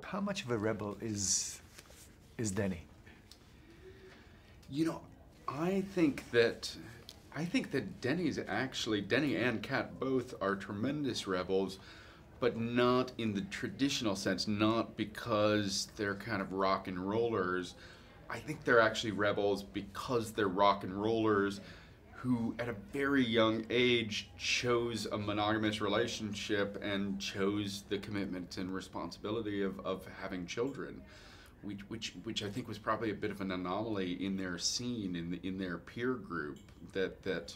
how much of a rebel is Denny? You know, I think that Denny and Kat both are tremendous rebels, but not in the traditional sense, not because they're kind of rock and rollers. I think they're actually rebels because they're rock and rollers who at a very young age chose a monogamous relationship and chose the commitment and responsibility of having children, which I think was probably a bit of an anomaly in their scene, in their peer group, that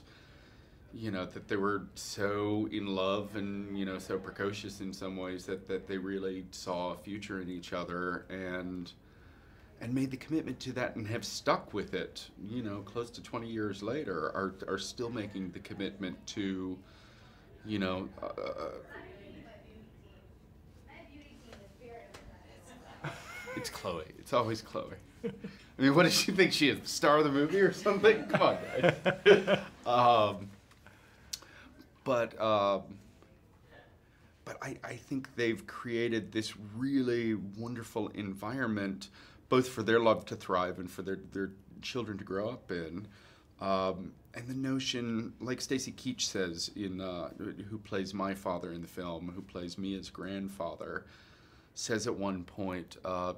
you know, that they were so in love and, you know, so precocious in some ways that they really saw a future in each other and made the commitment to that and have stuck with it, you know, close to 20 years later, are still making the commitment to, you know, it's Chloe. It's always Chloe. I mean, what does she think she is? The star of the movie or something? Come on, guys. But I think they've created this really wonderful environment, both for their love to thrive and for their children to grow up in. And the notion, like Stacy Keach says, who plays my father in the film, who plays me as grandfather, says at one point,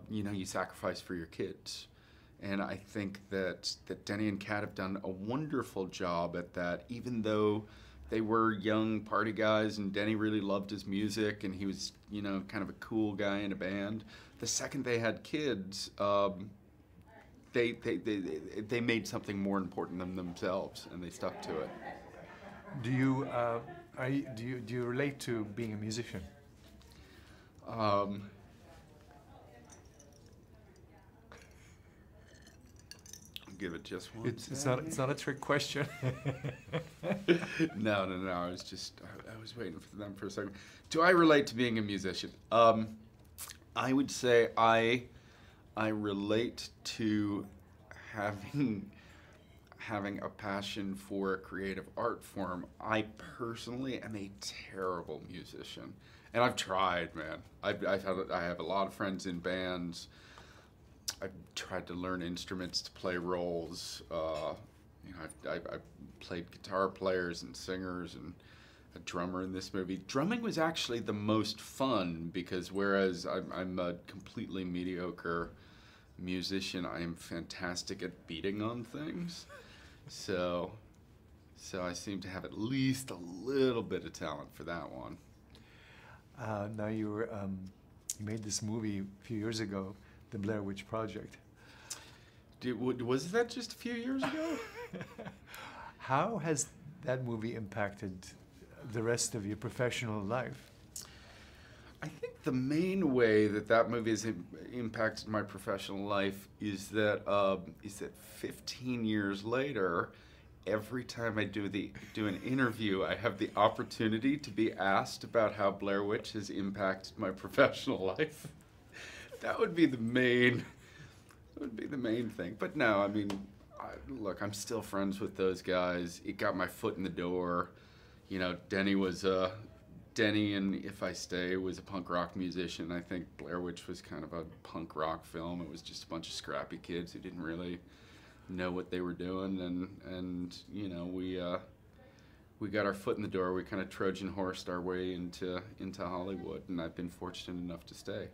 you know, you sacrifice for your kids. And I think that Denny and Kat have done a wonderful job at that, even though they were young party guys and Denny really loved his music and he was, you know, kind of a cool guy in a band. The second they had kids, they made something more important than themselves and they stuck to it. Do you relate to being a musician? Give it just one. It's not a trick question. No. I was waiting for them for a second. Do I relate to being a musician? I would say I relate to having a passion for a creative art form. I personally am a terrible musician, and I've tried, man. I have a lot of friends in bands. I've tried to learn instruments to play roles. You know, I've played guitar players and singers and a drummer in this movie. Drumming was actually the most fun because whereas I'm a completely mediocre musician, I am fantastic at beating on things. So I seem to have at least a little bit of talent for that one. Now you made this movie a few years ago, The Blair Witch Project. Was that just a few years ago? How has that movie impacted the rest of your professional life? I think the main way that movie has impacted my professional life is that 15 years later, every time I do an interview, I have the opportunity to be asked about how Blair Witch has impacted my professional life. That would be the main thing. But no, I mean, look, I'm still friends with those guys. It got my foot in the door. You know, Denny and If I Stay was a punk rock musician. I think Blair Witch was kind of a punk rock film. It was just a bunch of scrappy kids who didn't really know what they were doing, and you know, we got our foot in the door. We kind of Trojan horsed our way into Hollywood, and I've been fortunate enough to stay.